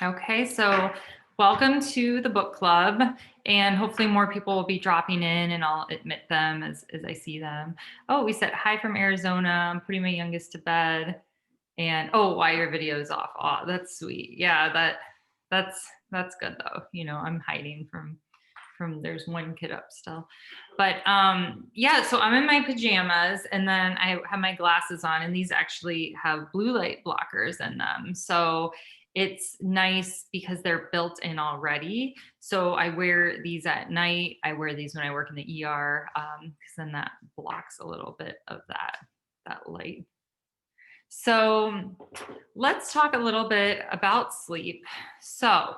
Okay, so welcome to the book club, and hopefully more people will be dropping in, and I'll admit them as I see them. Oh, we said hi from Arizona. I'm putting my youngest to bed, and oh, why your video is off? Oh, that's sweet. Yeah, that's good though. I'm hiding from there's one kid up still, but yeah. So I'm in my pajamas, and then I have my glasses on, and these actually have blue light blockers in them, so it's nice because they're built in already. So I wear these at night. I wear these when I work in the ER, because then that blocks a little bit of that light. So let's talk a little bit about sleep. So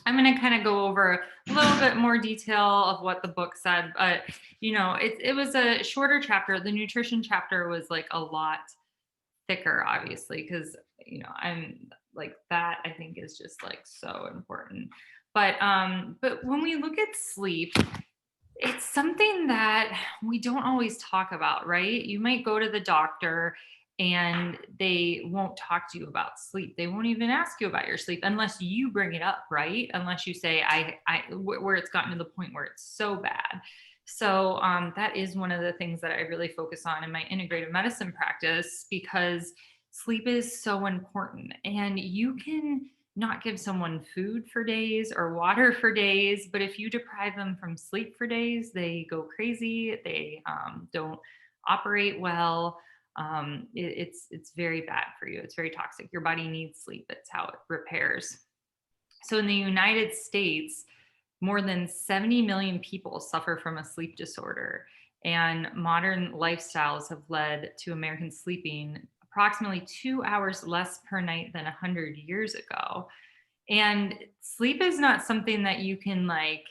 I'm going to kind of go over a little bit more detail of what the book said, but it was a shorter chapter. The nutrition chapter was like a lot thicker, obviously, because I'm like that. I think is just like so important. But when we look at sleep, it's something that we don't always talk about, right? You might go to the doctor and they won't talk to you about sleep. They won't even ask you about your sleep unless you bring it up, right? Unless you say, where it's gotten to the point where it's so bad. So that is one of the things that I really focus on in my integrative medicine practice because sleep is so important. And you can not give someone food for days or water for days, but if you deprive them from sleep for days, they go crazy. They don't operate well. It's very bad for you. It's very toxic. Your body needs sleep. It's how it repairs. So in the United States, more than 70 million people suffer from a sleep disorder, and modern lifestyles have led to Americans sleeping approximately 2 hours less per night than 100 years ago. And sleep is not something that you can like,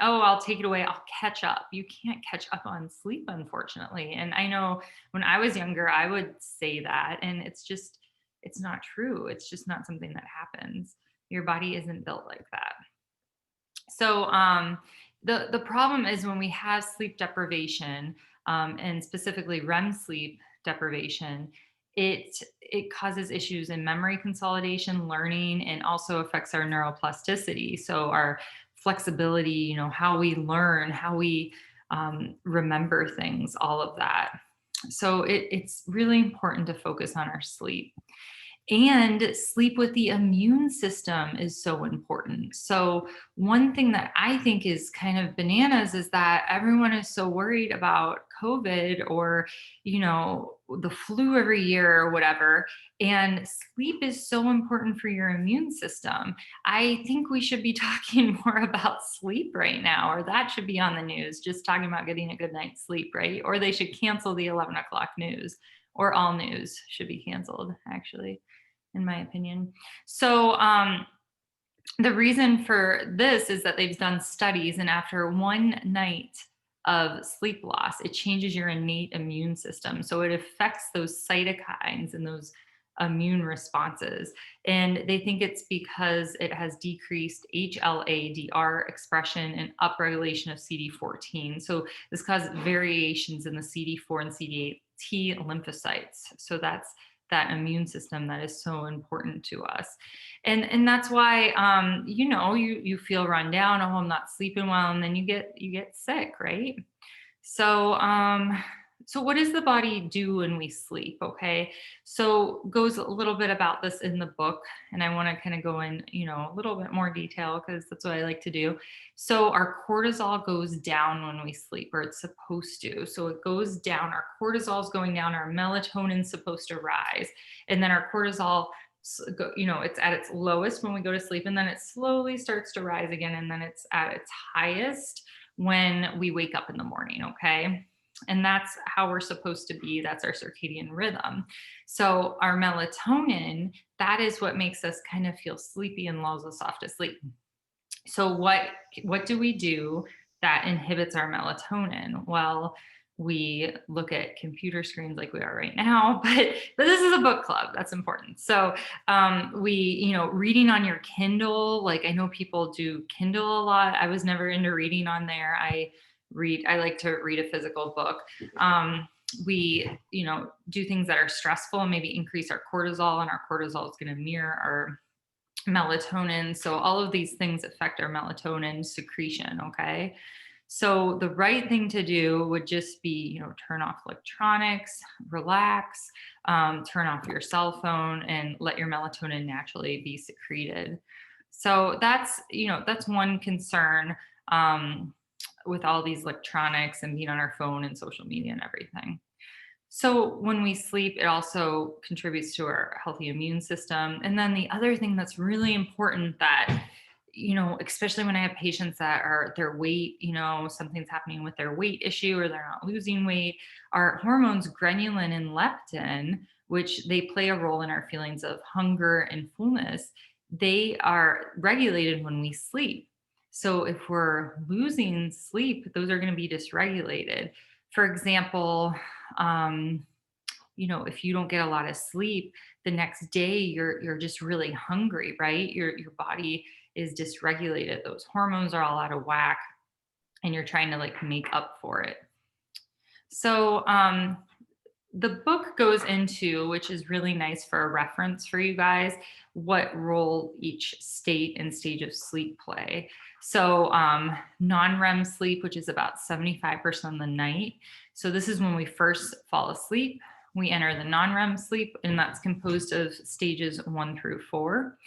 oh, I'll take it away. I'll catch up. You can't catch up on sleep, unfortunately. And I know when I was younger, I would say that. And it's not true. It's just not something that happens. Your body isn't built like that. So the problem is when we have sleep deprivation, and specifically REM sleep deprivation, it causes issues in memory consolidation, learning, and also affects our neuroplasticity. So our flexibility, how we learn, how we remember things, all of that. So it's really important to focus on our sleep. And sleep with the immune system is so important. So, one thing that I think is kind of bananas is that everyone is so worried about COVID or, the flu every year or whatever. And sleep is so important for your immune system. I think we should be talking more about sleep right now, or that should be on the news, just talking about getting a good night's sleep, right? Or they should cancel the 11 o'clock news, or all news should be canceled, actually, in my opinion. So the reason for this is that they've done studies, and after one night of sleep loss, it changes your innate immune system. So it affects those cytokines and those immune responses. And they think it's because it has decreased HLA-DR expression and upregulation of CD14. So this causes variations in the CD4 and CD8 T lymphocytes. So that's that immune system that is so important to us. And that's why you feel run down. Oh, I'm not sleeping well, and then you get sick, right? So what does the body do when we sleep? Okay, so goes a little bit about this in the book, and I want to kind of go in a little bit more detail because that's what I like to do. So our cortisol goes down when we sleep, or it's supposed to. So it goes down. Our cortisol is going down. Our melatonin's supposed to rise, and then our cortisol, it's at its lowest when we go to sleep, and then it slowly starts to rise again, and then it's at its highest when we wake up in the morning. Okay, and that's how we're supposed to be. That's our circadian rhythm. So our melatonin, that is what makes us kind of feel sleepy and lulls us off to sleep. So what do we do that inhibits our melatonin? Well, we look at computer screens like we are right now, but this is a book club. That's important. So reading on your Kindle. Like I know people do Kindle a lot. I was never into reading on there. I like to read a physical book. We do things that are stressful and maybe increase our cortisol, and our cortisol is going to mirror our melatonin. So all of these things affect our melatonin secretion. Okay. So the right thing to do would just be, turn off electronics, relax, turn off your cell phone, and let your melatonin naturally be secreted. So that's one concern, with all these electronics and being on our phone and social media and everything. So when we sleep, it also contributes to our healthy immune system. And then the other thing that's really important that, especially when I have patients that are their weight, something's happening with their weight issue or they're not losing weight, our hormones, ghrelin and leptin, which they play a role in our feelings of hunger and fullness, they are regulated when we sleep. So if we're losing sleep, those are going to be dysregulated. For example, um, if you don't get a lot of sleep, the next day you're just really hungry, right? Your body is dysregulated. Those hormones are all out of whack, and you're trying to like make up for it. So the book goes into, which is really nice for a reference for you guys, what role each state and stage of sleep play. So non-REM sleep, which is about 75% of the night. So this is when we first fall asleep. We enter the non-REM sleep, and that's composed of stages 1 through 4.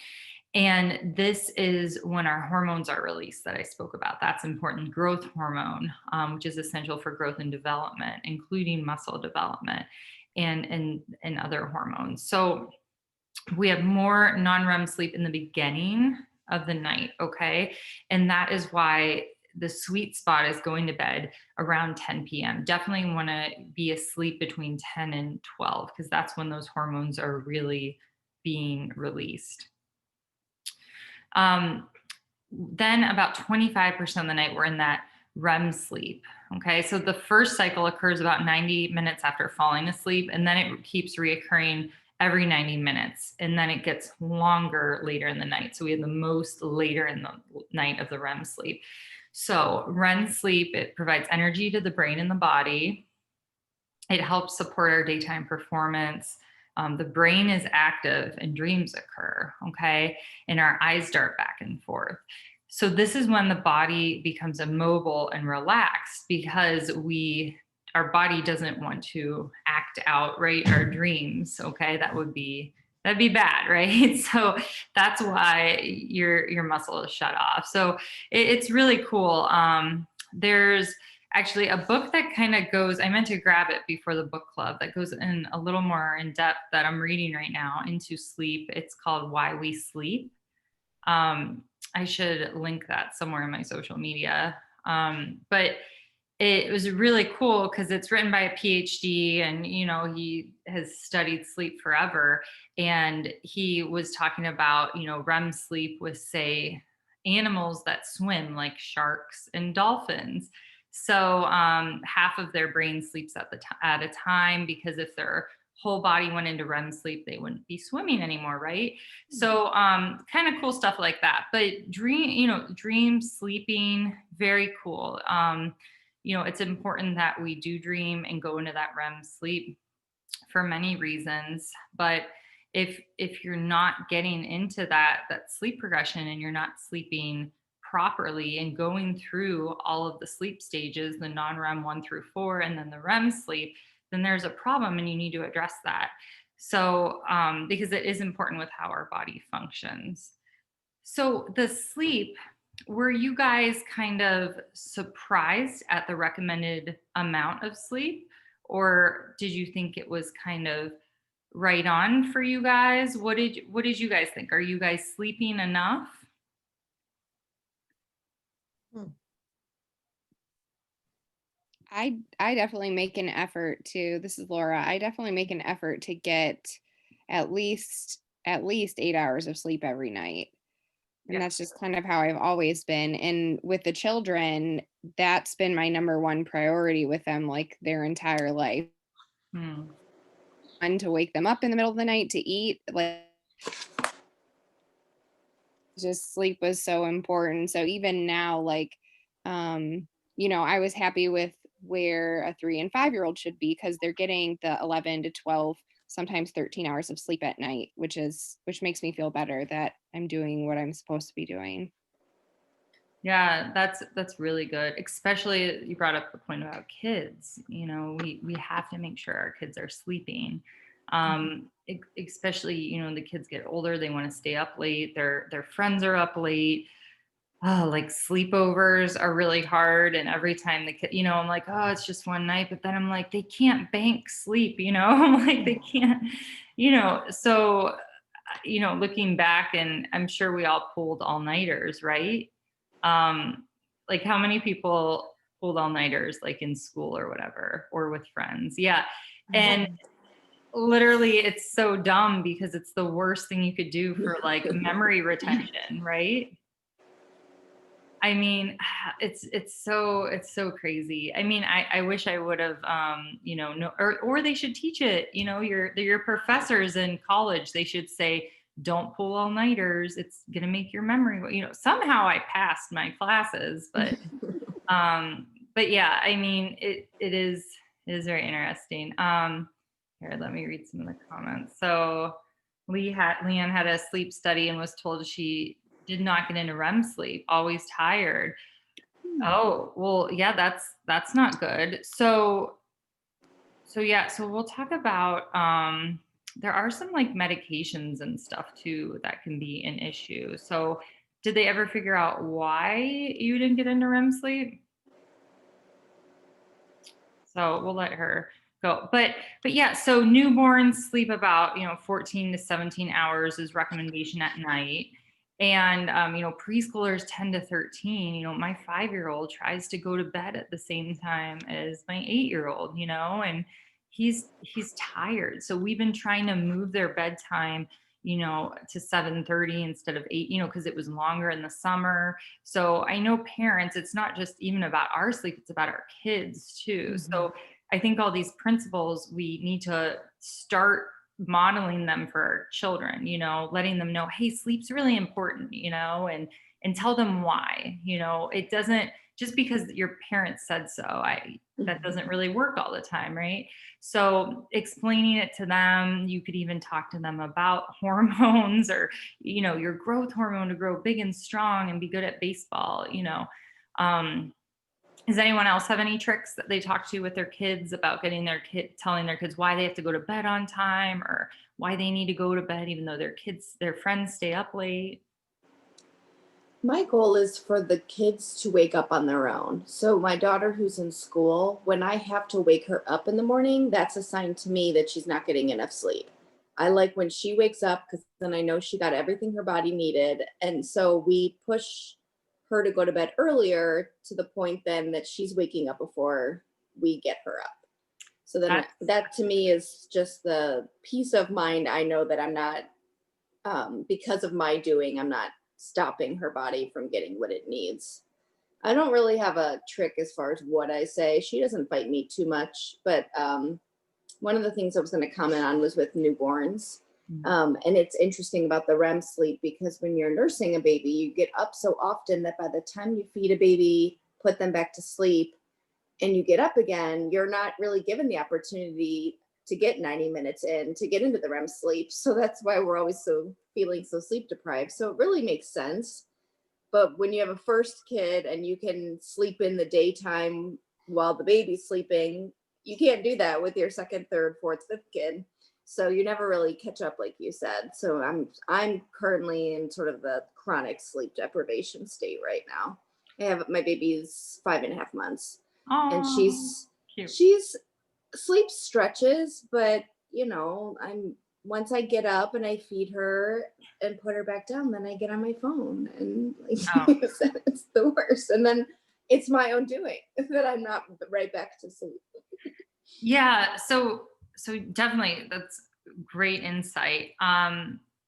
And this is when our hormones are released that I spoke about. That's important. Growth hormone, which is essential for growth and development, including muscle development and other hormones. So we have more non-REM sleep in the beginning of the night, okay? And that is why the sweet spot is going to bed around 10 p.m. Definitely want to be asleep between 10 and 12 because that's when those hormones are really being released. Then about 25% of the night, we're in that REM sleep. Okay. So the first cycle occurs about 90 minutes after falling asleep, and then it keeps reoccurring every 90 minutes. And then it gets longer later in the night. So we have the most later in the night of the REM sleep. So REM sleep, it provides energy to the brain and the body. It helps support our daytime performance. The brain is active and dreams occur, okay? And our eyes dart back and forth. So this is when the body becomes immobile and relaxed because our body doesn't want to act out, right? Our dreams, okay? That'd be bad, right? So that's why your muscle is shut off. So it's really cool. There's actually a book that kind of goes, I meant to grab it before the book club, that goes in a little more in depth that I'm reading right now into sleep. It's called Why We Sleep. I should link that somewhere in my social media. But it was really cool because it's written by a PhD and, he has studied sleep forever. And he was talking about, REM sleep with, say, animals that swim like sharks and dolphins. So half of their brain sleeps at a time because if their whole body went into REM sleep, they wouldn't be swimming anymore, right? So kind of cool stuff like that. But dream sleeping, very cool. It's important that we do dream and go into that REM sleep for many reasons. But if you're not getting into that sleep progression and you're not sleeping properly and going through all of the sleep stages, the non-REM 1 through 4, and then the REM sleep, then there's a problem and you need to address that. So, because it is important with how our body functions. So the sleep, were you guys kind of surprised at the recommended amount of sleep? Or did you think it was kind of right on for you guys? What did you guys think? Are you guys sleeping enough? I definitely make an effort to, this is Laura. I definitely make an effort to get at least 8 hours of sleep every night. And Yeah. that's just kind of how I've always been. And with the children, that's been my number one priority with them like their entire life. Hmm. One, to wake them up in the middle of the night to eat, like just sleep was so important. So even now, like, I was happy with where a 3 and 5-year-old should be because they're getting the 11 to 12 sometimes 13 hours of sleep at night, which makes me feel better that I'm doing what I'm supposed to be doing. Yeah, that's really good. Especially you brought up the point about kids. You know, we have to make sure our kids are sleeping. Especially, you know, the kids get older, they want to stay up late. Their friends are up late. Oh, like sleepovers are really hard. And every time the kid, you know, I'm like, oh, it's just one night. But then I'm like, they can't bank sleep, you know, I'm like, they can't, you know. So, you know, looking back, and I'm sure we all pulled all-nighters, right? Um, like how many people pulled all-nighters like in school or whatever, or with friends? Yeah. And literally it's so dumb because it's the worst thing you could do for like memory retention, right? I mean, it's so crazy. I mean, I wish I would have you know, no, or they should teach it, you know, your professors in college, they should say, don't pull all-nighters. It's gonna make your memory, you know, somehow I passed my classes, um, but yeah, I mean, it is very interesting. Here, let me read some of the comments. So Leanne had a sleep study and was told she did not get into REM sleep, always tired. Oh, well, yeah, that's not good. So yeah, so we'll talk about there are some like medications and stuff too that can be an issue. So did they ever figure out why you didn't get into REM sleep? So we'll let her go. But yeah, so newborns sleep about, you know, 14 to 17 hours is recommendation at night. And you know, preschoolers 10 to 13, you know, my 5-year-old tries to go to bed at the same time as my 8-year-old, you know, and he's tired. So we've been trying to move their bedtime, you know, to 7:30 instead of 8, you know, because it was longer in the summer. So I know parents, it's not just even about our sleep, it's about our kids too. So I think all these principles, we need to start modeling them for our children, you know, letting them know, hey, sleep's really important, you know, and tell them why, you know, it doesn't just because your parents said so, that doesn't really work all the time, right? So explaining it to them, you could even talk to them about hormones or, you know, your growth hormone to grow big and strong and be good at baseball, you know. Um, does anyone else have any tricks that they talk to with their kids about getting their telling their kids why they have to go to bed on time or why they need to go to bed even though their friends stay up late? My goal is for the kids to wake up on their own. So my daughter who's in school, when I have to wake her up in the morning, that's a sign to me that she's not getting enough sleep. I like when she wakes up because then I know she got everything her body needed. And so we push her to go to bed earlier to the point then that she's waking up before we get her up. So then That's that to me is just the peace of mind. I know that I'm not because of my doing, I'm not stopping her body from getting what it needs. I don't really have a trick as far as what I say. She doesn't bite me too much, but one of the things I was going to comment on was with newborns. And it's interesting about the REM sleep because when you're nursing a baby, you get up so often that by the time you feed a baby, put them back to sleep, and you get up again, you're not really given the opportunity to get 90 minutes in to get into the REM sleep. So that's why we're always so feeling so sleep deprived. So it really makes sense. But when you have a first kid and you can sleep in the daytime while the baby's sleeping, you can't do that with your second, third, fourth, fifth kid. So you never really catch up, like you said. So I'm currently in sort of the chronic sleep deprivation state right now. I have my baby's 5.5 months, and oh cute. she's sleep stretches, but I'm once I get up and I feed her and put her back down, then I get on my phone and Oh. like you said, it's the worst. And then it's my own doing that I'm not right back to sleep. Yeah, so definitely that's great insight.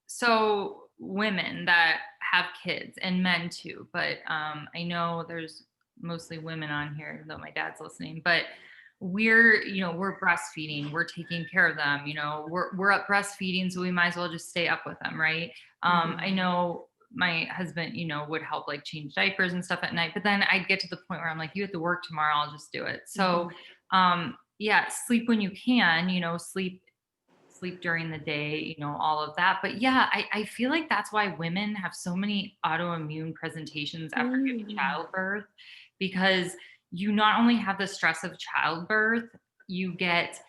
So women that have kids and men too, but I know there's mostly women on here, though my dad's listening, but we're breastfeeding, we're taking care of them, you know, we're up breastfeeding, so we might as well just stay up with them, right? I know my husband, you know, would help like change diapers and stuff at night, but then I'd get to the point where I'm like, you have to work tomorrow, I'll just do it. So yeah, sleep when you can, you know, sleep during the day, all of that. But yeah, I feel like that's why women have so many autoimmune presentations after giving childbirth, because you not only have the stress of childbirth, you get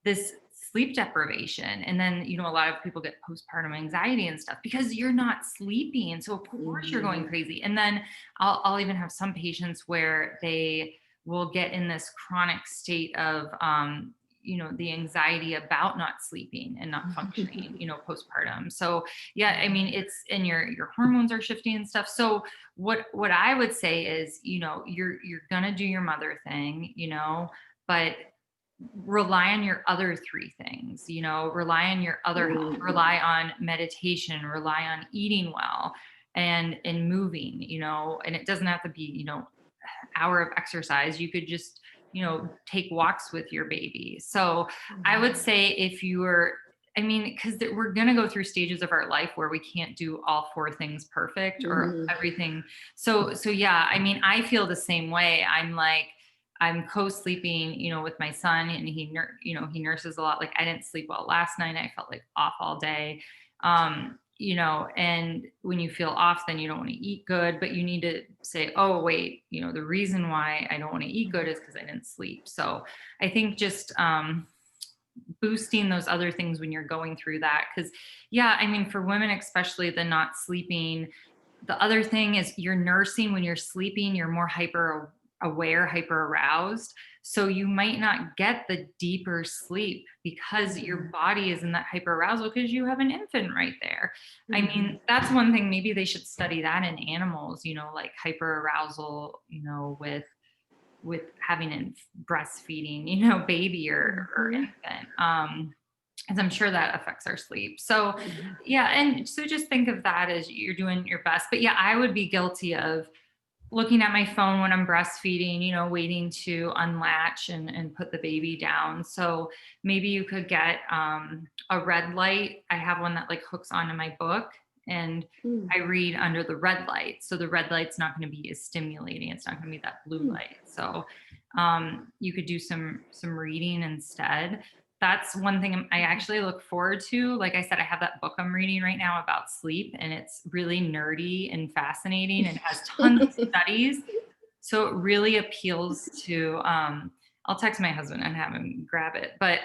this sleep deprivation. And then, a lot of people get postpartum anxiety and stuff because you're not sleeping. So of course you're going crazy. And then I'll even have some patients where they will get in this chronic state of, the anxiety about not sleeping and not functioning, postpartum. So yeah, I mean, it's, and your hormones are shifting and stuff. So what I would say is, you're gonna do your mother thing, but rely on your other three things, rely on your other health, rely on meditation, rely on eating well and moving, and it doesn't have to be, hour of exercise. You could just, take walks with your baby. So I would say if you were, because we're going to go through stages of our life where we can't do all four things perfect or everything. So yeah, I feel the same way. I'm co-sleeping, with my son, and he nurses a lot. Like I didn't sleep well last night. I felt like off all day. And when you feel off, then you don't want to eat good, but you need to say, oh, wait, the reason why I don't want to eat good is because I didn't sleep. So I think just, boosting those other things when you're going through that. Cause yeah, for women, especially the not sleeping, the other thing is you're nursing. When you're sleeping, you're more hyper aware, hyper aroused. So you might not get the deeper sleep because your body is in that hyper arousal because you have an infant right there. That's one thing. Maybe they should study that in animals, like hyper arousal, with having a breastfeeding, baby or infant. As I'm sure that affects our sleep. So yeah. And so just think of that as you're doing your best. But yeah, I would be guilty of looking at my phone when I'm breastfeeding, waiting to unlatch and put the baby down. So maybe you could get a red light. I have one that like hooks onto my book, and I read under the red light. So the red light's not going to be as stimulating. It's not going to be that blue light. So you could do some reading instead. That's one thing I actually look forward to. Like I said, I have that book I'm reading right now about sleep, and it's really nerdy and fascinating and has tons of studies. So it really appeals to, I'll text my husband and have him grab it, but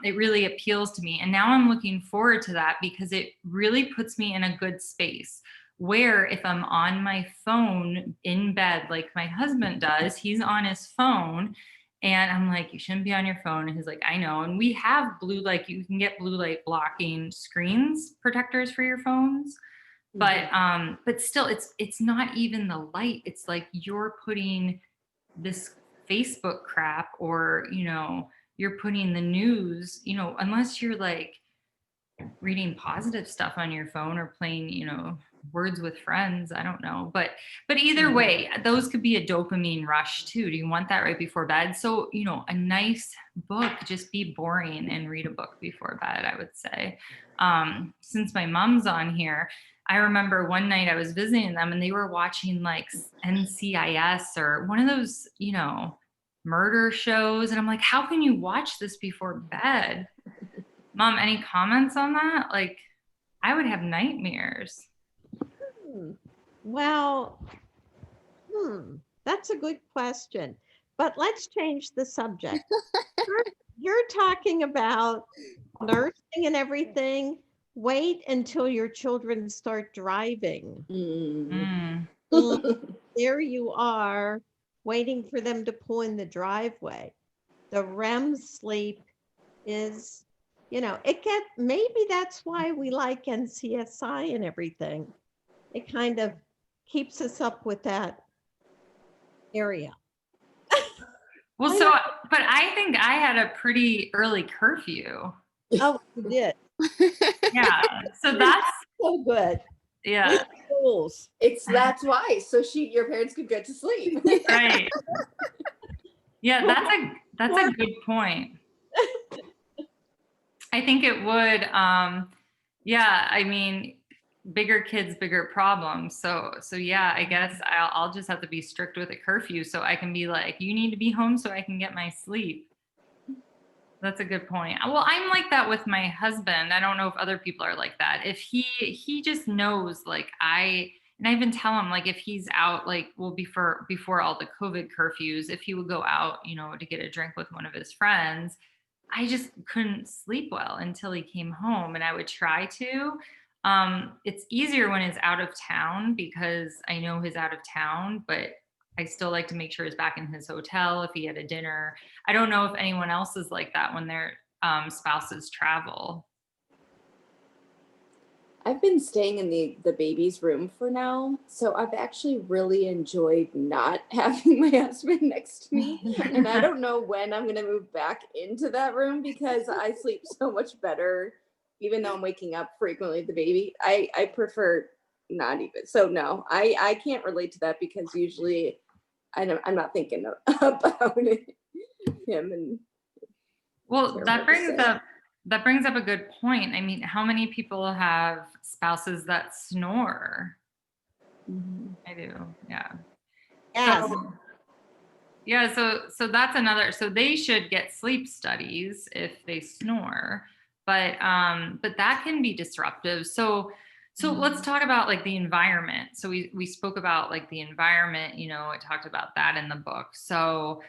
it really appeals to me. And now I'm looking forward to that because it really puts me in a good space where if I'm on my phone in bed, like my husband does, he's on his phone. And I'm like, you shouldn't be on your phone. And he's like, I know. And we have blue, like you can get blue light blocking screens protectors for your phones. But still it's not even the light. It's like you're putting this Facebook crap or, you're putting the news, unless you're like reading positive stuff on your phone or playing, words with friends. I don't know. But either way, those could be a dopamine rush too. Do you want that right before bed? So, a nice book, just be boring and read a book before bed, I would say. Since my mom's on here, I remember one night I was visiting them and they were watching like NCIS or one of those, murder shows. And I'm like, how can you watch this before bed? Mom, any comments on that? Like, I would have nightmares. Well, that's a good question. But let's change the subject. You're talking about nursing and everything. Wait until your children start driving. There you are, waiting for them to pull in the driveway. The REM sleep is, maybe that's why we like NCSI and everything. It kind of keeps us up with that area. Well, but I think I had a pretty early curfew. Oh, you did. Yeah. So that's so good. Yeah. Rules. That's why. So your parents could get to sleep. Right. Yeah, that's a good point. I think it would. Yeah, bigger kids, bigger problems. So yeah, I guess I'll just have to be strict with a curfew so I can be like, you need to be home so I can get my sleep. That's a good point. Well, I'm like that with my husband. I don't know if other people are like that. If he just knows, like, and I even tell him, like, if he's out, like, well, before all the COVID curfews, if he would go out, to get a drink with one of his friends, I just couldn't sleep well until he came home, and I would try to. It's easier when he's out of town because I know he's out of town, but I still like to make sure he's back in his hotel if he had a dinner. I don't know if anyone else is like that when their spouses travel. I've been staying in the baby's room for now, so I've actually really enjoyed not having my husband next to me. And I don't know when I'm gonna move back into that room because I sleep so much better, even though I'm waking up frequently with the baby. I prefer not even. So no, I can't relate to that because usually I'm not thinking about it, him and Well, terrible to say. that brings up a good point. I mean, how many people have spouses that snore? Mhm. I do. Yeah. Yes. So yeah, so that's another, so they should get sleep studies if they snore, but that can be disruptive. So let's talk about like the environment. So we spoke about like the environment, it talked about that in the book. So,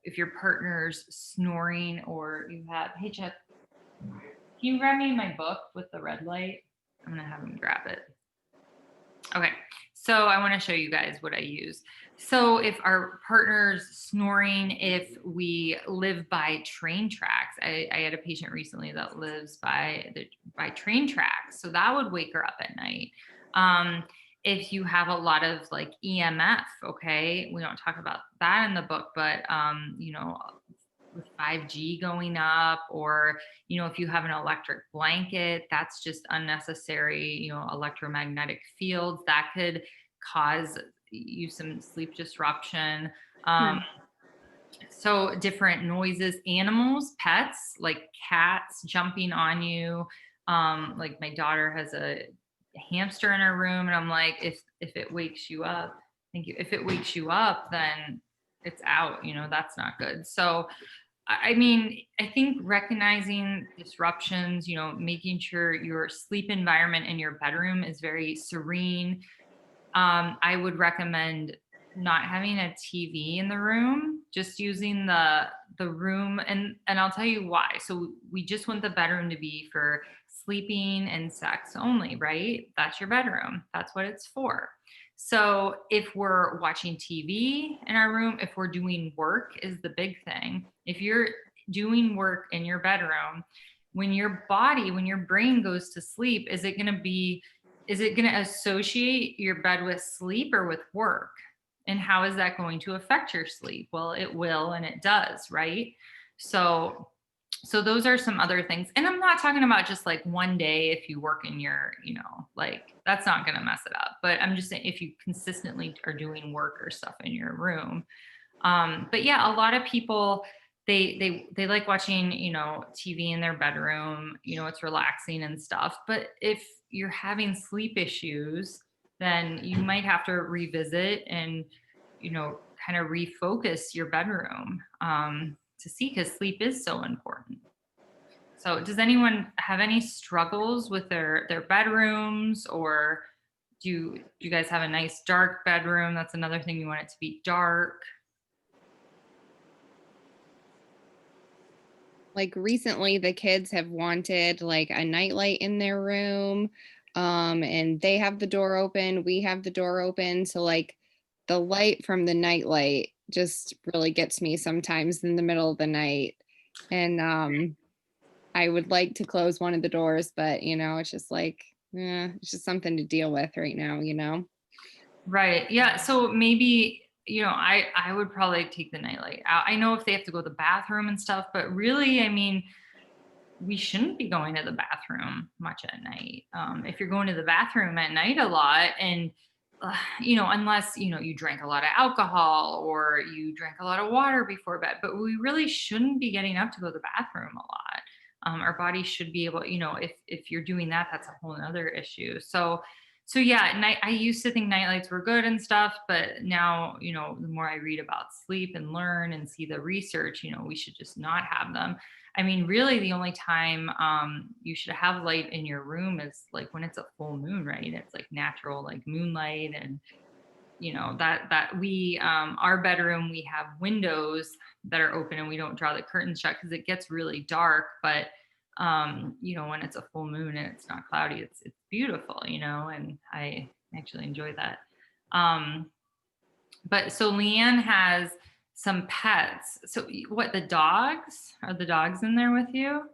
if your partner's snoring or you have, hey Chet, can you grab me my book with the red light? I'm gonna have him grab it. Okay, so I want to show you guys what I use. So if our partner's snoring, if we live by train tracks, I had a patient recently that lives by train tracks, so that would wake her up at night. If you have a lot of like EMF, okay, we don't talk about that in the book, but with 5G going up, or if you have an electric blanket, that's just unnecessary, electromagnetic fields that could cause you some sleep disruption. um, so different noises, animals, pets like cats jumping on you. Like my daughter has a hamster in her room, and I'm like, if it wakes you up, thank you, if it wakes you up, then it's out, that's not good. So I mean, I think recognizing disruptions, making sure your sleep environment in your bedroom is very serene. I would recommend not having a TV in the room, just using the room, and I'll tell you why. So we just want the bedroom to be for sleeping and sex only, right? That's your bedroom. That's what it's for. So if we're watching TV in our room, if we're doing work is the big thing. If you're doing work in your bedroom, when your brain goes to sleep, is it going to associate your bed with sleep or with work? And how is that going to affect your sleep? Well, it will, and it does, right? So those are some other things. And I'm not talking about just like one day if you work in your, like that's not going to mess it up. But I'm just saying if you consistently are doing work or stuff in your room. But yeah, a lot of people, they like watching, TV in their bedroom, it's relaxing and stuff. But if you're having sleep issues, then you might have to revisit and, kind of refocus your bedroom, to see, because sleep is so important. So does anyone have any struggles with their bedrooms, or do you guys have a nice dark bedroom? That's another thing, you want it to be dark. Like recently the kids have wanted like a nightlight in their room, and they have the door open, we have the door open, so like the light from the nightlight just really gets me sometimes in the middle of the night. And I would like to close one of the doors, but it's just like it's just something to deal with right now. Right. Yeah. So maybe, I would probably take the nightlight out. I know if they have to go to the bathroom and stuff, but really, I mean, we shouldn't be going to the bathroom much at night. If you're going to the bathroom at night a lot, and unless you drank a lot of alcohol or you drank a lot of water before bed, but we really shouldn't be getting up to go to the bathroom a lot. Our body should be able, if you're doing that, that's a whole nother issue. So So yeah, night, I used to think nightlights were good and stuff, but now, the more I read about sleep and learn and see the research, we should just not have them. I mean, really the only time you should have light in your room is like when it's a full moon, right? It's like natural, like moonlight. And that we our bedroom, we have windows that are open and we don't draw the curtains shut because it gets really dark. But when it's a full moon and it's not cloudy, it's beautiful, and I actually enjoy that. um but so Leanne has some pets. So what, the dogs, are the dogs in there with you?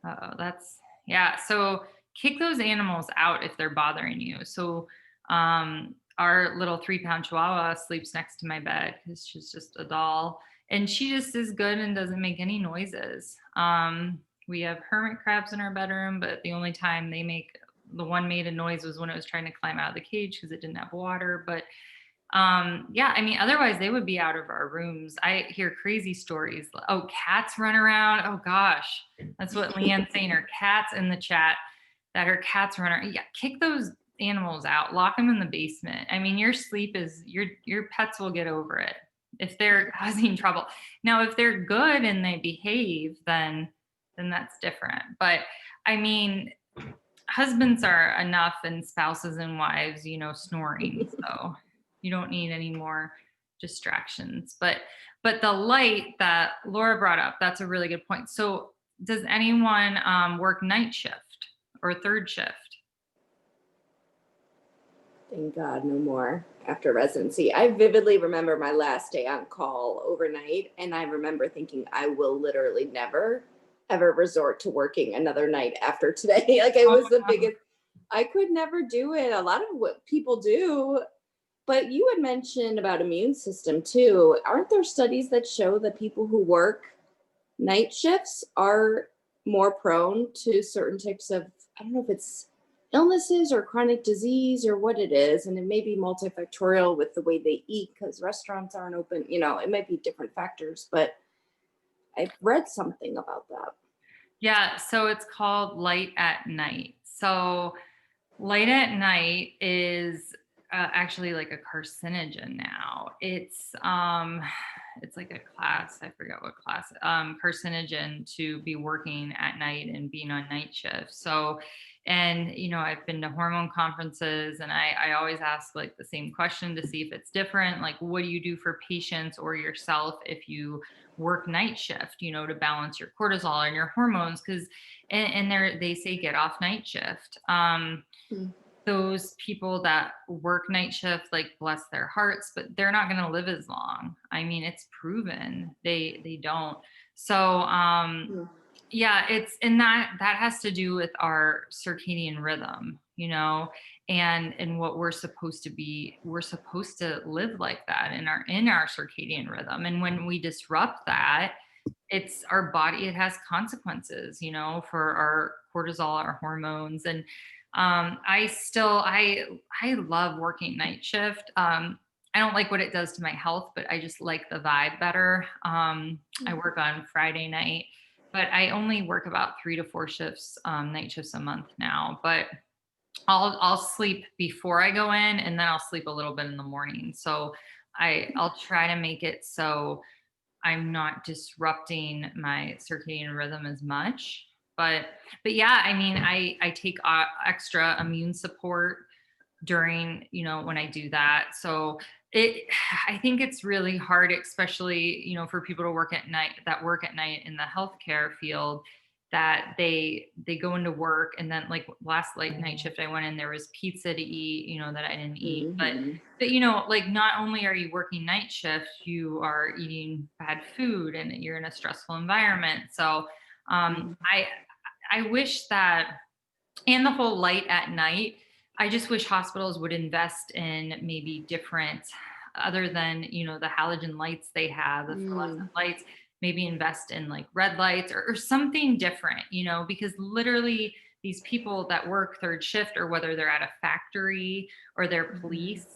Oh, that's, yeah. So kick those animals out if they're bothering you. So our little 3-pound Chihuahua sleeps next to my bed because she's just a doll, and she just is good and doesn't make any noises. We have hermit crabs in our bedroom, but the only time the one made a noise was when it was trying to climb out of the cage because it didn't have water. But yeah, I mean, otherwise they would be out of our rooms. I hear crazy stories. Oh, cats run around. Oh gosh, that's what Leanne's saying. Her cats in the chat, that her cats run around. Yeah, kick those animals out. Lock them in the basement. I mean, your sleep is your pets will get over it if they're causing trouble. Now, if they're good and they behave, then that's different. But I mean, husbands are enough, and spouses and wives, snoring. So you don't need any more distractions. But the light that Laura brought up, that's a really good point. So does anyone work night shift or third shift? Thank God, no more after residency. I vividly remember my last day on call overnight, and I remember thinking I will literally never, ever resort to working another night after today. Like it was the biggest, I could never do it. A lot of what people do. But you had mentioned about immune system too. Aren't there studies that show that people who work night shifts are more prone to certain types of, I don't know if it's illnesses or chronic disease or what it is, and it may be multifactorial with the way they eat because restaurants aren't open. It might be different factors, but I've read something about that. Yeah, so it's called light at night. So light at night is actually like a carcinogen now. It's like a class, I forget what class, carcinogen to be working at night and being on night shift. So, and I've been to hormone conferences, and I always ask like the same question to see if it's different. Like, what do you do for patients or yourself if you work night shift, to balance your cortisol and your hormones? Because and they say get off night shift. Those people that work night shift, like, bless their hearts, but they're not going to live as long. I mean, it's proven they don't. So yeah, and that has to do with our circadian rhythm, and what we're supposed to be. We're supposed to live like that in our circadian rhythm, and when we disrupt that, it's our body, it has consequences, for our cortisol, our hormones. And I love working night shift. I don't like what it does to my health, but I just like the vibe better. I work on Friday night, but I only work about 3 to 4 shifts, night shifts a month now. But I'll sleep before I go in, and then I'll sleep a little bit in the morning. So I'll try to make it so I'm not disrupting my circadian rhythm as much. But yeah, I mean, I take extra immune support during, when I do that. So I think it's really hard, especially, for people to work at night, in the healthcare field, that they go into work, and then, like, last night shift I went in, there was pizza to eat, that I didn't eat. But like, not only are you working night shift, you are eating bad food and you're in a stressful environment. So I wish that, and the whole light at night, I just wish hospitals would invest in maybe different, other than, the halogen lights they have, the fluorescent lights, maybe invest in like red lights or something different, because literally these people that work third shift, or whether they're at a factory or they're police,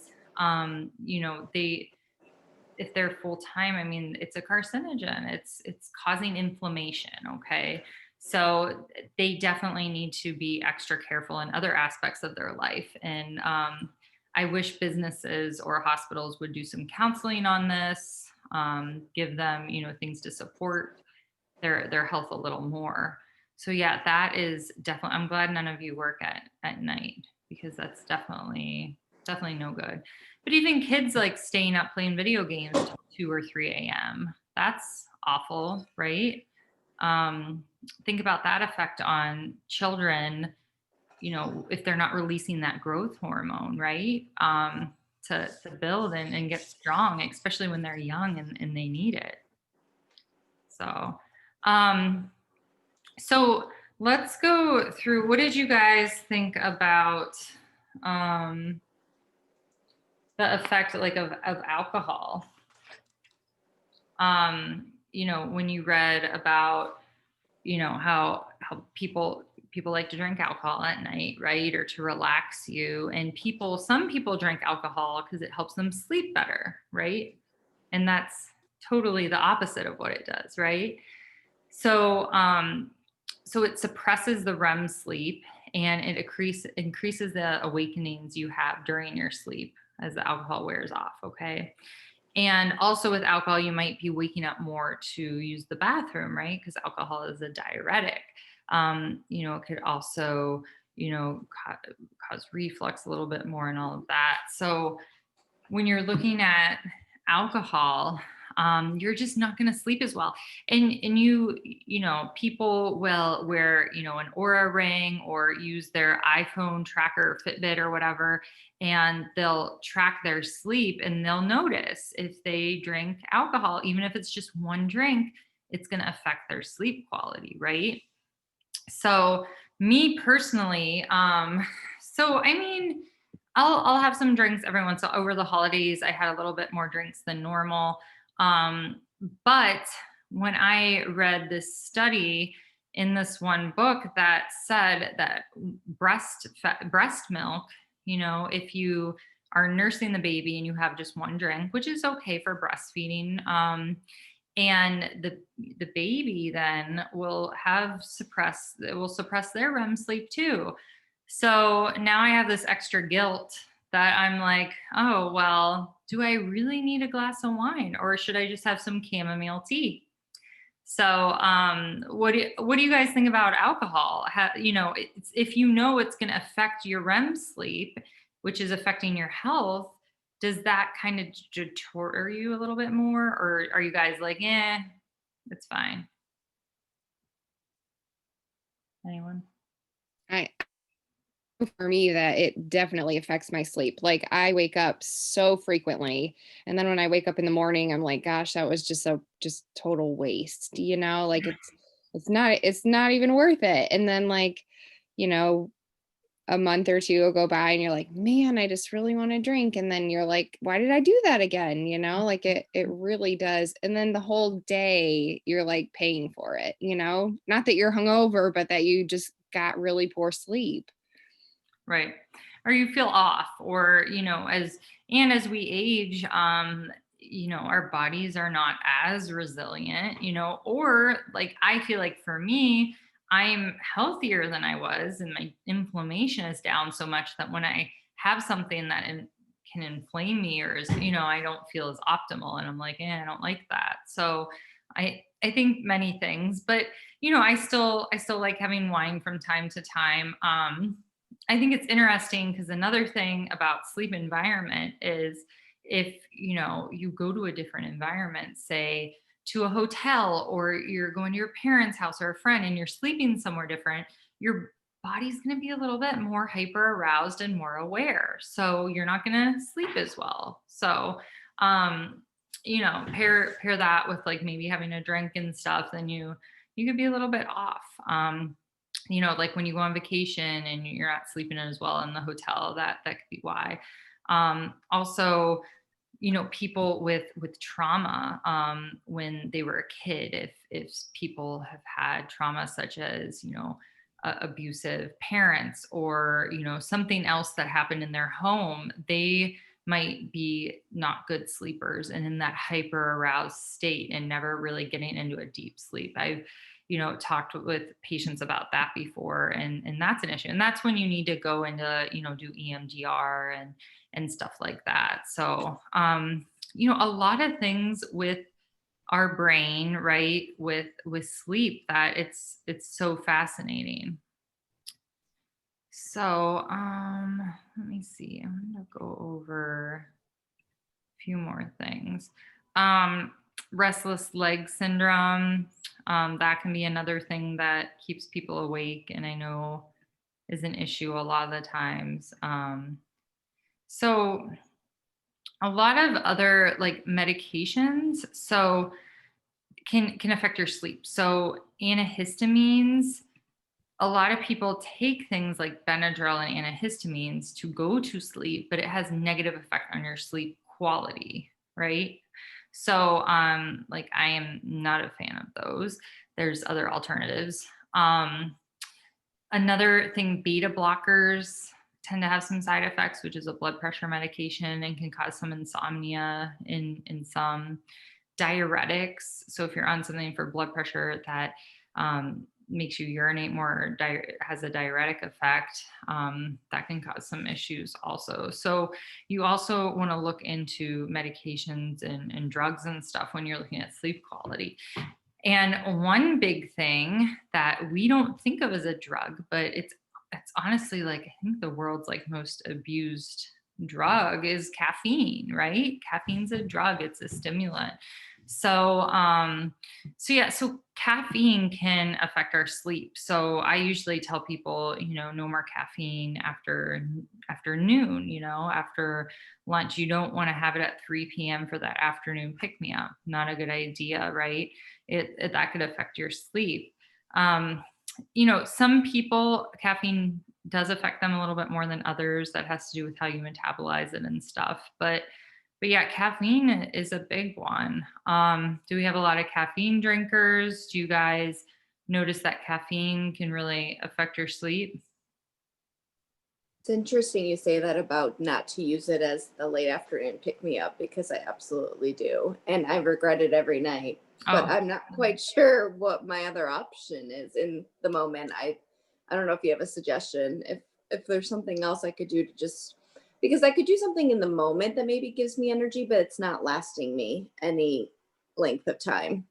if they're full time, I mean, it's a carcinogen. It's causing inflammation. Okay. So they definitely need to be extra careful in other aspects of their life. And I wish businesses or hospitals would do some counseling on this, give them, things to support their health a little more. So yeah, that is definitely, I'm glad none of you work at night, because that's definitely no good. But even kids like staying up playing video games till 2 or 3 a.m. That's awful, right? Um, think about that effect on children, if they're not releasing that growth hormone, right? To build and get strong, especially when they're young and they need it. So, um, so let's go through, what did you guys think about the effect like of alcohol? When you read about, how people like to drink alcohol at night, right? Or to relax you. And some people drink alcohol because it helps them sleep better, right? And that's totally the opposite of what it does, right? So, so it suppresses the REM sleep, and it increases the awakenings you have during your sleep as the alcohol wears off. Okay. And also with alcohol, you might be waking up more to use the bathroom, right? Because alcohol is a diuretic. It could also, cause reflux a little bit more and all of that. So when you're looking at alcohol, you're just not going to sleep as well. And people will wear, an Aura ring or use their iPhone tracker, Fitbit or whatever, and they'll track their sleep, and they'll notice if they drink alcohol, even if it's just one drink, it's going to affect their sleep quality, right? So me personally, I'll have some drinks every once. So over the holidays, I had a little bit more drinks than normal. But when I read this study in this one book that said that breast milk, if you are nursing the baby and you have just one drink, which is okay for breastfeeding, and the baby then will suppress their REM sleep too. So now I have this extra guilt that I'm like, oh, well, do I really need a glass of wine, or should I just have some chamomile tea? So what do you guys think about alcohol? If it's going to affect your REM sleep, which is affecting your health, does that kind of deter you a little bit more, or are you guys like, it's fine? Anyone? For me, that it definitely affects my sleep. Like I wake up so frequently, and then when I wake up in the morning, I'm like, gosh, that was just total waste, like it's not even worth it. And then you know a month or two will go by and you're like, man, I just really want to drink. And then you're like, why did I do that again? Like it really does. And then the whole day you're like paying for it, not that you're hungover, but that you just got really poor sleep. Right. Or you feel off, or, as we age, our bodies are not as resilient, or like, I feel like for me, I'm healthier than I was, and my inflammation is down so much that when I have something that can inflame me, or is, I don't feel as optimal, and I'm like, I don't like that. So I think many things, but I still like having wine from time to time. I think it's interesting because another thing about sleep environment is if, you go to a different environment, say to a hotel, or you're going to your parents' house or a friend, and you're sleeping somewhere different, your body's going to be a little bit more hyper aroused and more aware. So you're not going to sleep as well. So, pair that with like maybe having a drink and stuff, then you could be a little bit off. Like when you go on vacation and you're not sleeping as well in the hotel, that could be why. Also, people with trauma, when they were a kid, if people have had trauma such as, abusive parents, or, something else that happened in their home, they might be not good sleepers and in that hyper aroused state and never really getting into a deep sleep. I've talked with patients about that before, and that's an issue. And that's when you need to go into, do EMDR and stuff like that. So, a lot of things with our brain, right? With sleep, that it's so fascinating. So, let me see. I'm gonna go over a few more things. Um, Restless leg syndrome. That can be another thing that keeps people awake, and I know is an issue a lot of the times. So a lot of other like medications so can affect your sleep. So antihistamines, a lot of people take things like Benadryl and antihistamines to go to sleep, but it has negative effect on your sleep quality, right? So like I am not a fan of those. There's other alternatives. Another thing, beta blockers tend to have some side effects, which is a blood pressure medication and can cause some insomnia in some. Diuretics. So if you're on something for blood pressure that makes you urinate more, has a diuretic effect, that can cause some issues also. So you also want to look into medications and drugs and stuff when you're looking at sleep quality. And one big thing that we don't think of as a drug, but it's honestly like I think the world's like most abused drug is caffeine, right? Caffeine's a drug, it's a stimulant. So so caffeine can affect our sleep. So I usually tell people, no more caffeine after noon, after lunch. You don't want to have it at 3 p.m. for that afternoon pick me up. Not a good idea, right? That could affect your sleep. Some people, caffeine does affect them a little bit more than others. That has to do with how you metabolize it and stuff. But yeah, caffeine is a big one. Do we have a lot of caffeine drinkers? Do you guys notice that caffeine can really affect your sleep? It's interesting you say that about not to use it as the late afternoon pick me up because I absolutely do. And I regret it every night. But Oh, I'm not quite sure what my other option is in the moment. I don't know if you have a suggestion. If there's something else I could do to just because I could do something in the moment that maybe gives me energy, but it's not lasting me any length of time.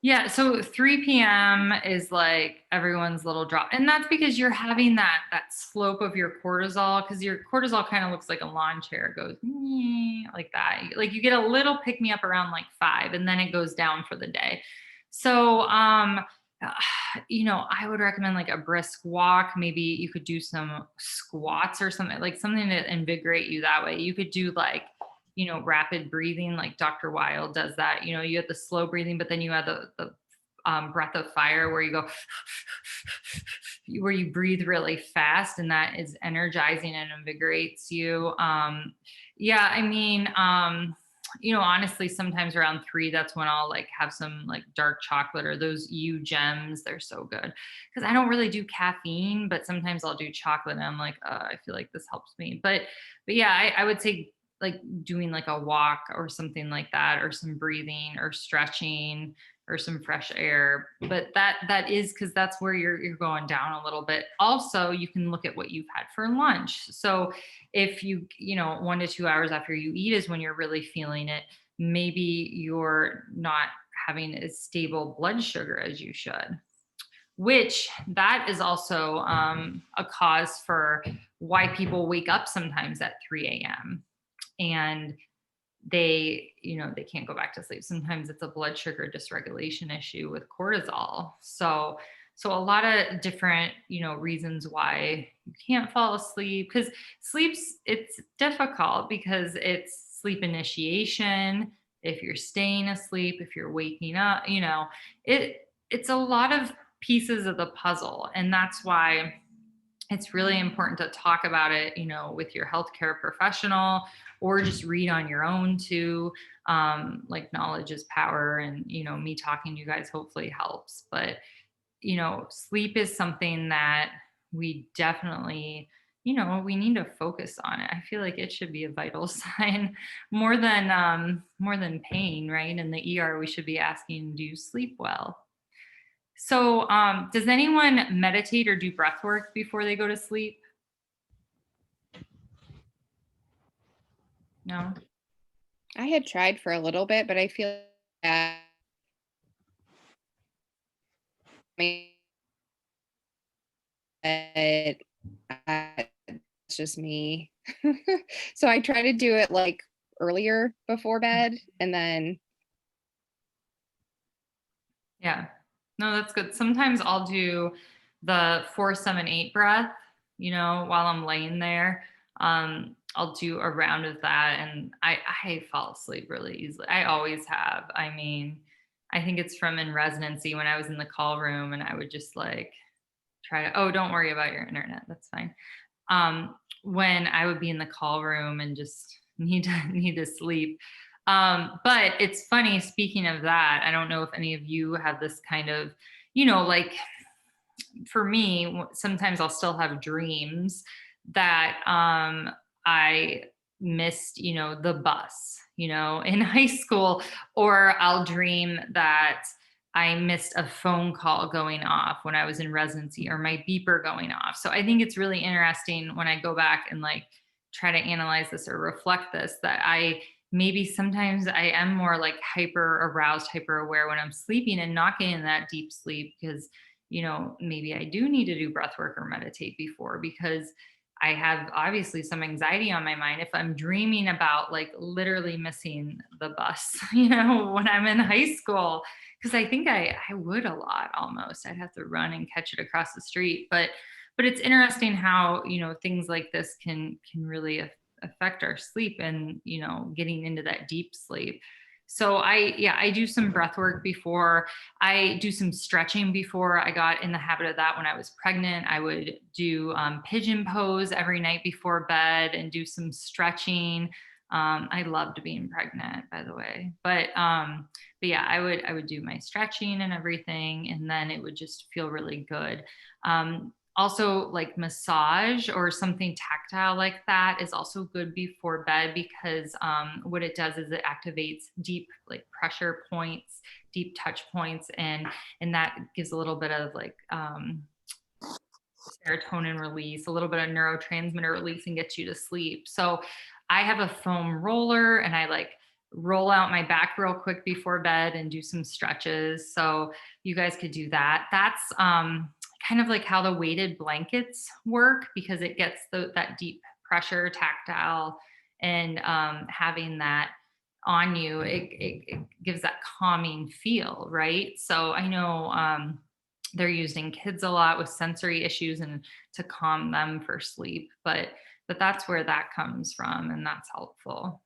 yeah. So 3 p.m. is like everyone's little drop. And that's because you're having that slope of your cortisol, because your cortisol kind of looks like a lawn chair. It goes like that. Like you get a little pick me up around like 5 and then it goes down for the day. So I would recommend like a brisk walk. Maybe you could do some squats or something, like something to invigorate you that way. You could do like rapid breathing, like Dr. Wild does that. You have the slow breathing, but then you have the breath of fire where you go, where you breathe really fast, and that is energizing and invigorates you. Yeah, I mean, honestly, sometimes around 3, that's when I'll like have some like dark chocolate or those gems. They're so good because I don't really do caffeine, but sometimes I'll do chocolate and I'm like, I feel like this helps me. But yeah, I would say like doing like a walk or something like that, or some breathing or stretching or some fresh air. But that is because that's where you're going down a little bit. Also, you can look at what you've had for lunch. So if 1 to 2 hours after you eat is when you're really feeling it, maybe you're not having as stable blood sugar as you should, which that is also a cause for why people wake up sometimes at 3 a.m. and they can't go back to sleep. Sometimes it's a blood sugar dysregulation issue with cortisol. So a lot of different reasons why you can't fall asleep, because it's difficult because it's sleep initiation, if you're staying asleep, if you're waking up, it's a lot of pieces of the puzzle. And that's why it's really important to talk about it, with your healthcare professional, or just read on your own too. Like knowledge is power, and me talking to you guys hopefully helps. But sleep is something that we definitely, we need to focus on it. I feel like it should be a vital sign more than pain, right? In the ER, we should be asking, do you sleep well? So, does anyone meditate or do breath work before they go to sleep? No? I had tried for a little bit, but I feel that it's just me. So I try to do it like earlier before bed and then Yeah. No, that's good. Sometimes I'll do the 4-7-8 breath, while I'm laying there. I'll do a round of that and I fall asleep really easily. I always have. I mean, I think it's from in residency when I was in the call room and I would just like try to, oh, don't worry about your internet. That's fine. When I would be in the call room and just need to sleep. But it's funny, speaking of that, I don't know if any of you have this kind of, like for me, sometimes I'll still have dreams that I missed, the bus, in high school, or I'll dream that I missed a phone call going off when I was in residency or my beeper going off. So I think it's really interesting when I go back and like try to analyze this or reflect this that I maybe sometimes I am more like hyper aroused, hyper aware when I'm sleeping and not getting that deep sleep because maybe I do need to do breath work or meditate before because I have obviously some anxiety on my mind if I'm dreaming about like literally missing the bus, when I'm in high school. Because I think I would a lot almost. I'd have to run and catch it across the street. But it's interesting how, things like this can really affect our sleep and, getting into that deep sleep. So I do some breath work before. I do some stretching before. I got in the habit of that when I was pregnant. I would do pigeon pose every night before bed and do some stretching. I loved being pregnant, by the way. But yeah, I would do my stretching and everything, and then it would just feel really good. Also, like massage or something tactile like that is also good before bed because what it does is it activates deep like pressure points, deep touch points, and that gives a little bit of like serotonin release, a little bit of neurotransmitter release, and gets you to sleep. So I have a foam roller and I like roll out my back real quick before bed and do some stretches. So you guys could do that. That's kind of like how the weighted blankets work because it gets that deep pressure tactile and having that on you, it gives that calming feel, right? So I know they're using kids a lot with sensory issues and to calm them for sleep, but that's where that comes from and that's helpful.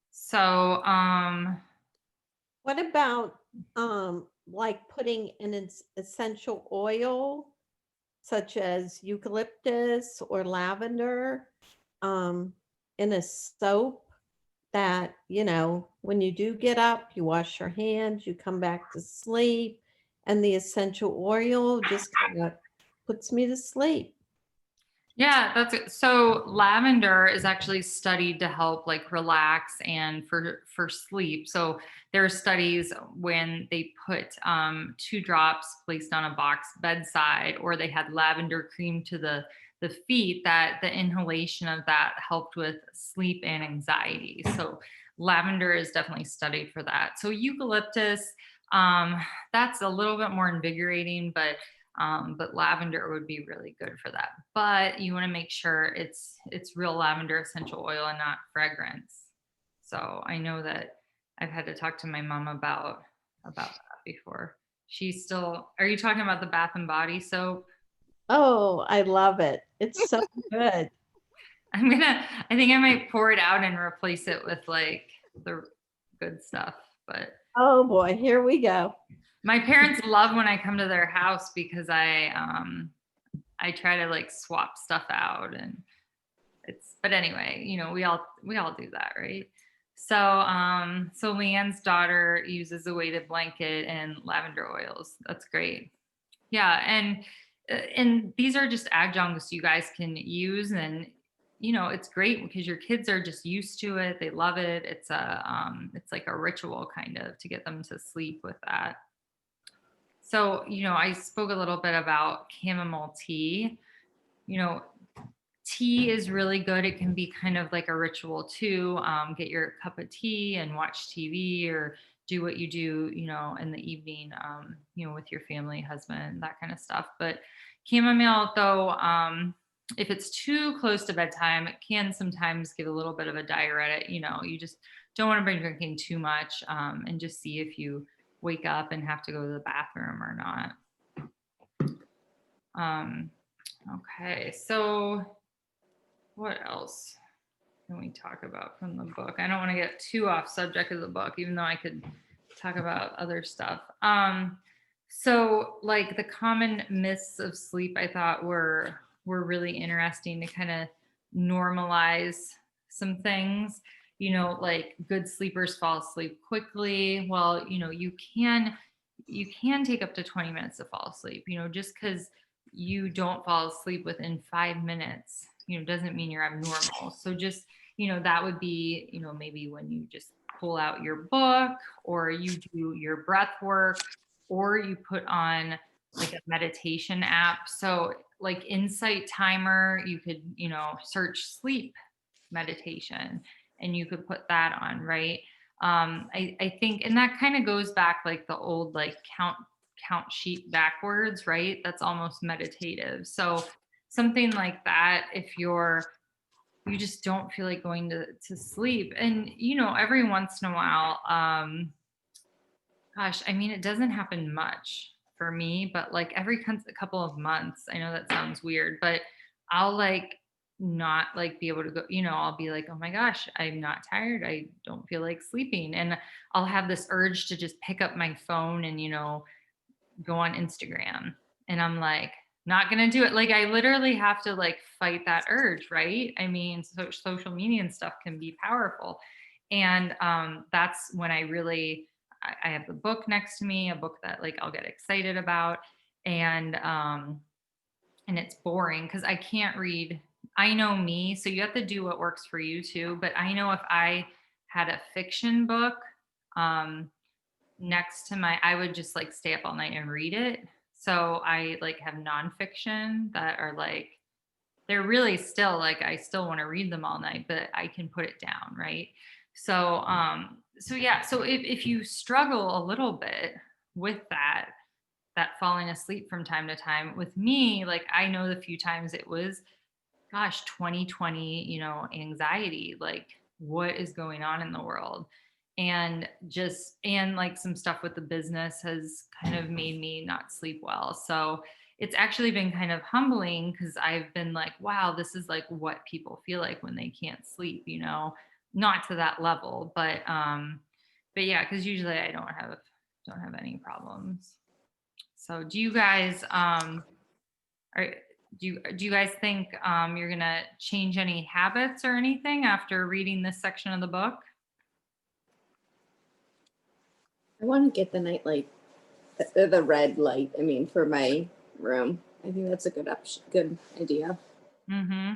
So What about like putting an essential oil such as eucalyptus or lavender um, in a soap that, when you do get up, you wash your hands, you come back to sleep, and the essential oil just kind of puts me to sleep. yeah, that's it. So lavender is actually studied to help like relax and for sleep. So there are studies when they put 2 drops placed on a box bedside, or they had lavender cream to the feet, that the inhalation of that helped with sleep and anxiety. So lavender is definitely studied for that. So eucalyptus, that's a little bit more invigorating, but lavender would be really good for that. But you want to make sure it's real lavender essential oil and not fragrance. So I know that I've had to talk to my mom about that before. She's still. Are you talking about the Bath and Body soap? Oh, I love it. It's so good. I think I might pour it out and replace it with like the good stuff. But Oh boy, here we go. my parents love when I come to their house because I try to like swap stuff out and but anyway, we all do that, right? So Leanne's daughter uses a weighted blanket and lavender oils. That's great. Yeah, and these are just adjuncts you guys can use, and it's great because your kids are just used to it. They love it. It's like a ritual kind of to get them to sleep with that. So, I spoke a little bit about chamomile tea. You know, tea is really good. It can be kind of like a ritual too. Get your cup of tea and watch TV or do what you do, in the evening, with your family, husband, that kind of stuff. But chamomile, though, if it's too close to bedtime, it can sometimes give a little bit of a diuretic. You just don't want to be drinking too much, and just see if you wake up and have to go to the bathroom or not. Okay, so what else can we talk about from the book? I don't want to get too off subject of the book, even though I could talk about other stuff. So like the common myths of sleep, I thought were really interesting to kind of normalize some things. Like good sleepers fall asleep quickly. Well, you can take up to 20 minutes to fall asleep. Just because you don't fall asleep within 5 minutes, doesn't mean you're abnormal. So just, that would be, maybe when you just pull out your book or you do your breath work or you put on like a meditation app. So like Insight Timer, you could, search sleep meditation and you could put that on, right? I think, and that kind of goes back like the old like count sheep backwards, right? That's almost meditative. So something like that, if you just don't feel like going to sleep. And every once in a while, gosh, I mean, it doesn't happen much for me, but like every couple of months, I know that sounds weird, but I'll like not like be able to go, I'll be like, oh my gosh, I'm not tired. I don't feel like sleeping. And I'll have this urge to just pick up my phone and, go on Instagram. And I'm like, not gonna do it. Like I literally have to like fight that urge, right? I mean, social media and stuff can be powerful. And that's when I have the book next to me, a book that like I'll get excited about. And it's boring because I can't read. I know me, so you have to do what works for you too. But I know if I had a fiction book next to I would just like stay up all night and read it. So I like have nonfiction that are like, they're really still like, I still want to read them all night, but I can put it down. Right. So, so yeah. So if you struggle a little bit with that falling asleep from time to time with me, like I know the few times it was, gosh, 2020, anxiety, like what is going on in the world? And like some stuff with the business has kind of made me not sleep well. So it's actually been kind of humbling because I've been like, wow, this is like what people feel like when they can't sleep, not to that level, but yeah, because usually I don't have any problems. So do you guys do you guys think you're gonna change any habits or anything after reading this section of the book? I want to get the night light, the red light. I mean, for my room. I think that's a good option, good idea. Mm-hmm.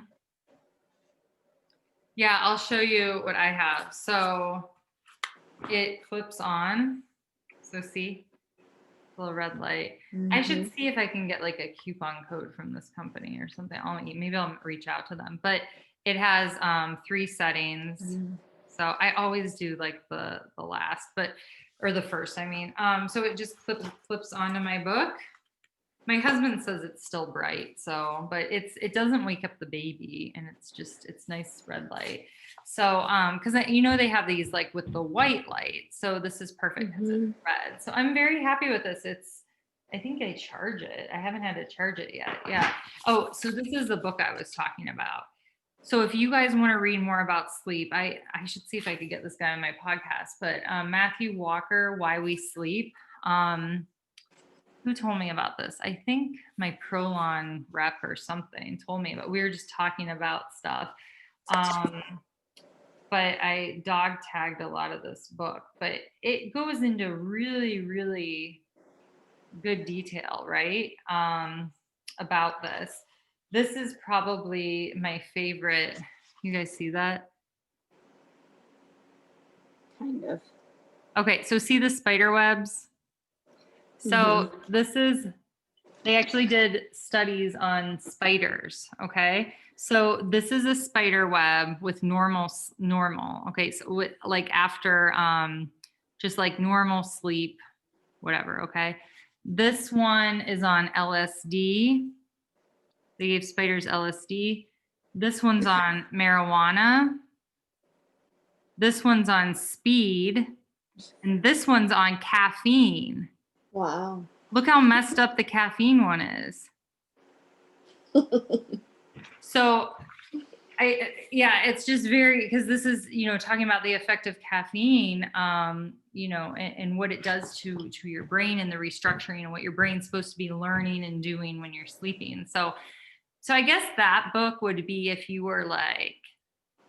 Yeah, I'll show you what I have. So it clips on. So see, little red light. I should see if I can get like a coupon code from this company or something. Maybe I'll reach out to them. But it has 3 settings. So I always do like the last, or the first, I mean. So it just flips onto my book. My husband says it's still bright, but it doesn't wake up the baby, and it's nice red light. So because they have these like with the white light, so this is perfect because it's red. So I'm very happy with this. I think I charge it. I haven't had to charge it yet. Yeah. Oh, so this is the book I was talking about. So if you guys want to read more about sleep, I should see if I could get this guy on my podcast. But Matthew Walker, Why We Sleep. Who told me about this? I think my Prolon rep or something told me, but we were just talking about stuff. But I dog tagged a lot of this book, but it goes into really, really good detail, right? About this. This is probably my favorite. You guys see that? Kind of. Okay, so see the spider webs? So they actually did studies on spiders. Okay. So this is a spider web with normal. Okay. So with like after, just like normal sleep, whatever. Okay. This one is on LSD. They gave spiders LSD. This one's on marijuana. This one's on speed. And this one's on caffeine. Wow. Look how messed up the caffeine one is. So it's just very, because this is, talking about the effect of caffeine, and what it does to your brain and the restructuring and what your brain's supposed to be learning and doing when you're sleeping. So I guess that book would be if you were like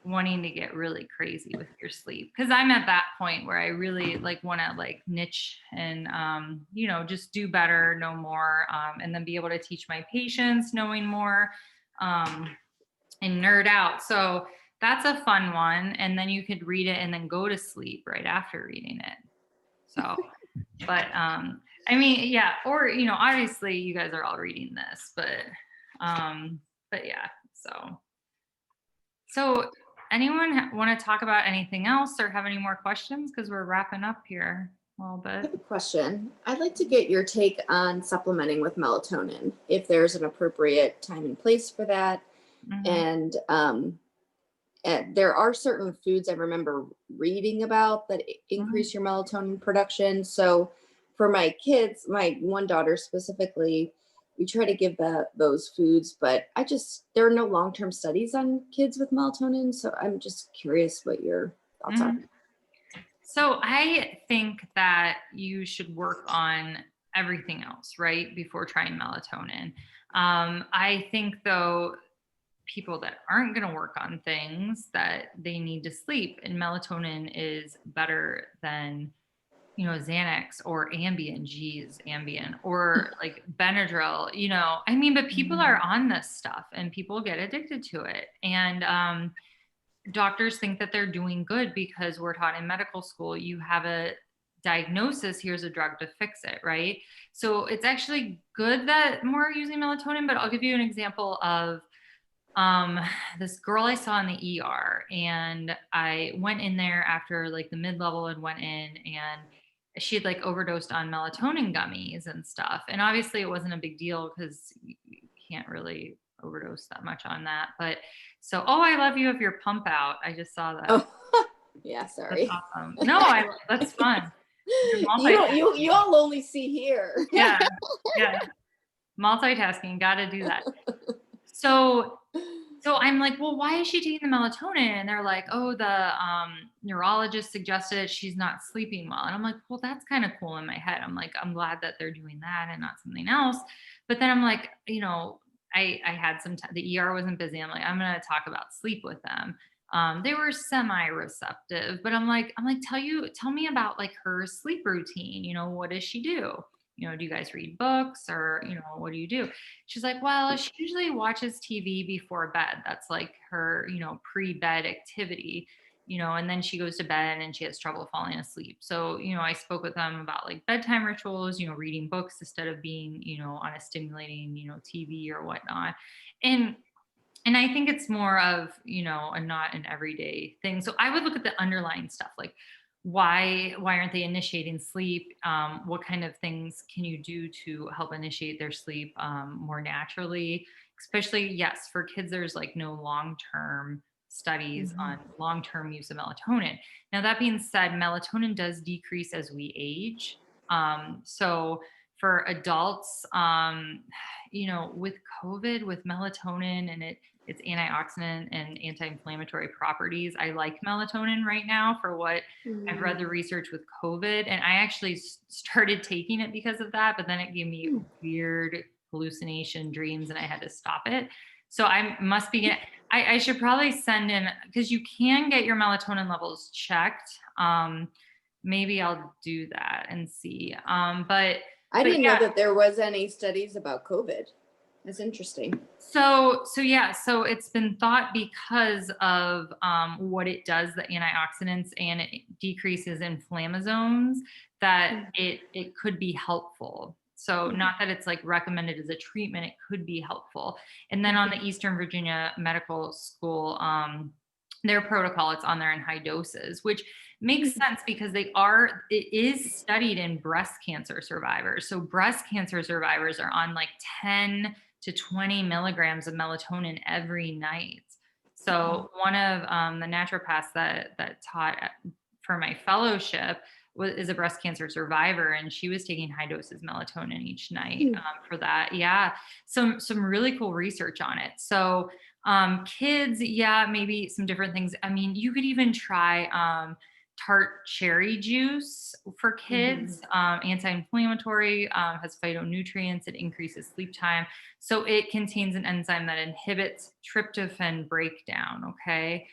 wanting to get really crazy with your sleep, because I'm at that point where I really like want to like niche and just do better, know more, and then be able to teach my patients knowing more, and nerd out. So that's a fun one, and then you could read it and then go to sleep right after reading it. So but I mean, yeah, or obviously you guys are all reading this, but yeah, so anyone want to talk about anything else or have any more questions? Because we're wrapping up here a little I have bit. a question. I'd like to get your take on supplementing with melatonin, if there's an appropriate time and place for that. Mhm. And there are certain foods I remember reading about that increase your melatonin production. So for my kids, my one daughter specifically, we try to give those foods, but there are no long-term studies on kids with melatonin. So I'm just curious what your thoughts are. Mhm. So I think that you should work on everything else, right, before trying melatonin. I think though, people that aren't going to work on things that they need to sleep, and melatonin is better than Xanax or Ambien. Geez, Ambien or like Benadryl. I mean, but people are on this stuff and people get addicted to it, and doctors think that they're doing good because we're taught in medical school, you have a diagnosis, here's a drug to fix it, right? So it's actually good that more are using melatonin. But I'll give you an example of this girl I saw in the ER, and I went in there after like the mid-level and went in, and she had like overdosed on melatonin gummies and stuff. And obviously it wasn't a big deal because you can't really overdose that much on that. But so, oh, I love you of your pump out. I just saw that. Oh, yeah, That's sorry. awesome. No, that's fun. You all only see here. Yeah. Multitasking, got to do that. So I'm like, well, why is she taking the melatonin? And they're like, oh, the neurologist suggested it. She's not sleeping well. And I'm like, well, that's kind of cool in my head. I'm like, I'm glad that they're doing that and not something else. But then I'm like, I had some time, the ER wasn't busy. I'm like, I'm going to talk about sleep with them. They were semi-receptive, but I'm like, tell me about like her sleep routine. What does she do? Do you guys read books, or, what do you do? She's like, well, she usually watches TV before bed. That's like her, pre-bed activity, and then she goes to bed and she has trouble falling asleep. So, I spoke with them about like bedtime rituals, reading books instead of being, on a stimulating, TV or whatnot. And I think it's more of, a not an everyday thing. So I would look at the underlying stuff, like why aren't they initiating sleep? What kind of things can you do to help initiate their sleep more naturally? Especially, yes, for kids, there's like no long-term studies on long-term use of melatonin. Now, that being said, melatonin does decrease as we age. So for adults, with COVID, with melatonin and its antioxidant and anti-inflammatory properties, I like melatonin right now for what I've read the research with COVID. And I actually started taking it because of that, but then it gave me weird hallucination dreams and I had to stop it. So I must be I should probably send in, because you can get your melatonin levels checked. Maybe I'll do that and see. But I didn't yeah. know that there was any studies about COVID. That's interesting. So it's been thought because of what it does, the antioxidants, and it decreases inflammasomes, that it could be helpful. So not that it's like recommended as a treatment, it could be helpful. And then on the Eastern Virginia Medical School, their protocol, it's on there in high doses, which makes sense because it is studied in breast cancer survivors. So breast cancer survivors are on like 10 to 20 milligrams of melatonin every night. So one of the naturopaths that taught for my fellowship is a breast cancer survivor, and she was taking high doses melatonin each night for that. Yeah, some really cool research on it. So kids, yeah, maybe some different things. I mean, you could even try tart cherry juice for kids, anti-inflammatory, has phytonutrients, it increases sleep time. So it contains an enzyme that inhibits tryptophan breakdown, okay?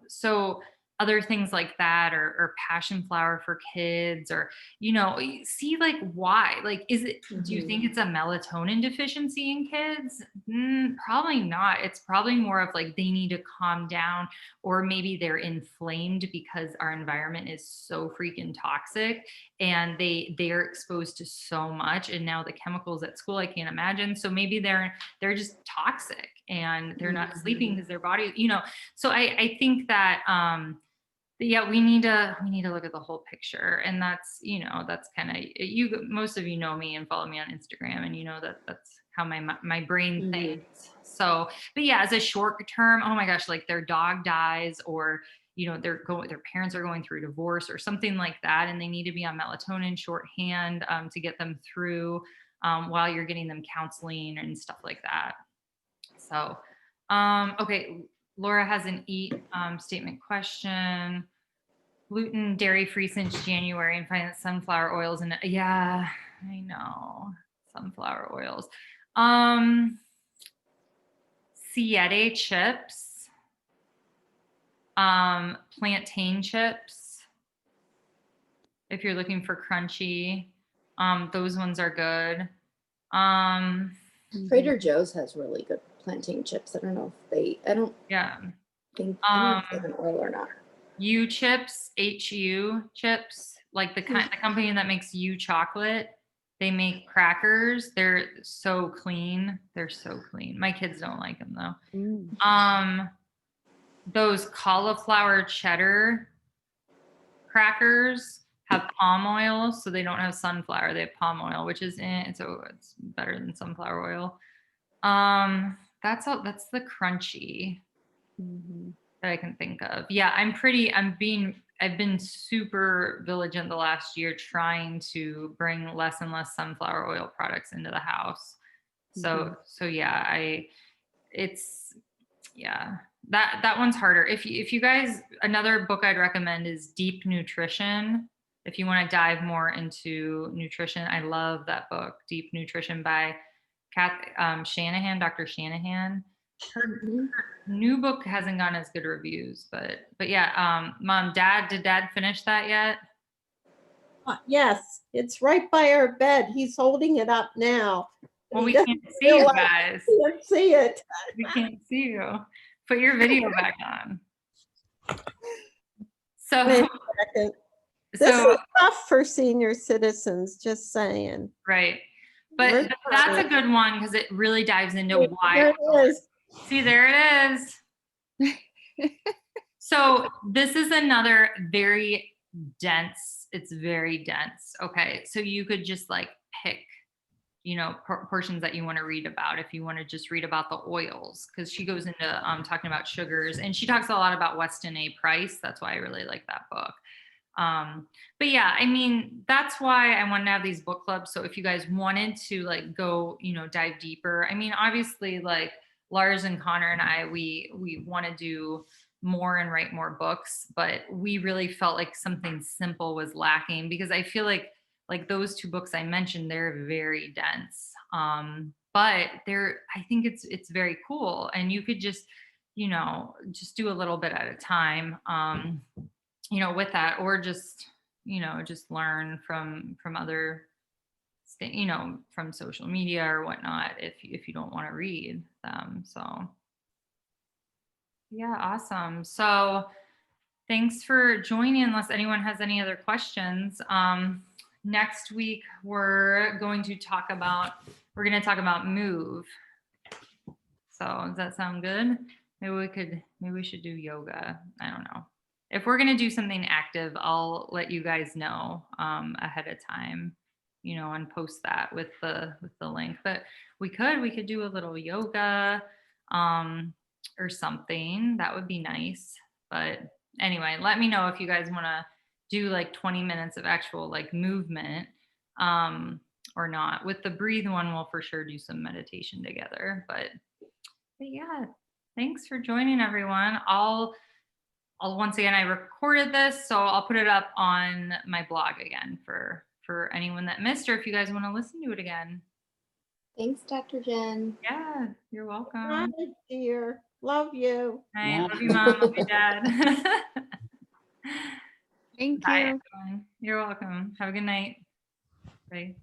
So other things like that, or passion flower for kids, or, see like why, like, do you think it's a melatonin deficiency in kids? Probably not. It's probably more of like they need to calm down, or maybe they're inflamed because our environment is so freaking toxic and they're exposed to so much. And now the chemicals at school, I can't imagine. So maybe they're just toxic and they're not sleeping because their body, so I think that, yeah, we need to look at the whole picture. And that's, that's kind of, most of you know me and follow me on Instagram, and that's how my brain thinks. So, but yeah, as a short term, oh my gosh, like their dog dies, or, their parents are going through divorce or something like that, and they need to be on melatonin shorthand to get them through while you're getting them counseling and stuff like that. So, okay, Laura has an eat statement question. Gluten, dairy free since January, and find that sunflower oils and yeah, I know, sunflower oils. Siete chips, plantain chips. If you're looking for crunchy, those ones are good. Trader Joe's has really good plantain chips. I don't know if I don't think I don't know if they have an oil or not. U chips, HU chips, like the company that makes U chocolate. They make crackers. They're so clean. They're so clean. My kids don't like them though. Those cauliflower cheddar crackers have palm oil, so they don't have sunflower. They have palm oil, which is so it's better than sunflower oil. That's the crunchy that I can think of. Yeah, I've been super vigilant the last year trying to bring less and less sunflower oil products into the house. So yeah, that one's harder. If you guys, another book I'd recommend is Deep Nutrition. If you want to dive more into nutrition, I love that book, Deep Nutrition by Shanahan, Dr. Shanahan. Her new book hasn't gotten as good reviews, but yeah, Mom, Dad, did Dad finish that yet? Yes, it's right by our bed. He's holding it up now. Well, we can't see you guys. We can't see it. We can't see you. Put your video back on. Wait a second. This is tough for senior citizens, just saying. Right. But that's a good one because it really dives into why. There it is. See, there it is. So this is another very dense. It's very dense. Okay. So you could just like pick, portions that you want to read about if you want to just read about the oils, because she goes into talking about sugars, and she talks a lot about Weston A. Price. That's why I really like that book. But yeah, I mean, that's why I wanted to have these book clubs. So if you guys wanted to like go, dive deeper, I mean, obviously like Lars and Connor and I, we want to do more and write more books, but we really felt like something simple was lacking, because I feel like those two books I mentioned, they're very dense. But I think it's very cool. And you could just, just do a little bit at a time, with that, or just, just learn from other, from social media or whatnot, if you don't want to read them. So yeah, awesome. So thanks for joining unless anyone has any other questions. Next week, we're going to talk about move. So does that sound good? Maybe we should do yoga. I don't know. If we're going to do something active, I'll let you guys know ahead of time, and post that with the link. But we could do a little yoga or something. That would be nice. But anyway, let me know if you guys want to do like 20 minutes of actual like movement or not. With the breathe one, we'll for sure do some meditation together. But yeah, thanks for joining, everyone. I'll once again, I recorded this, so I'll put it up on my blog again for anyone that missed, or if you guys want to listen to it again. Thanks, Dr. Jen. Yeah, you're welcome. Hi, dear. Love you. I love you, Mom. Love you, Dad. Thank Bye, you. everyone. You're welcome. Have a good night. Bye.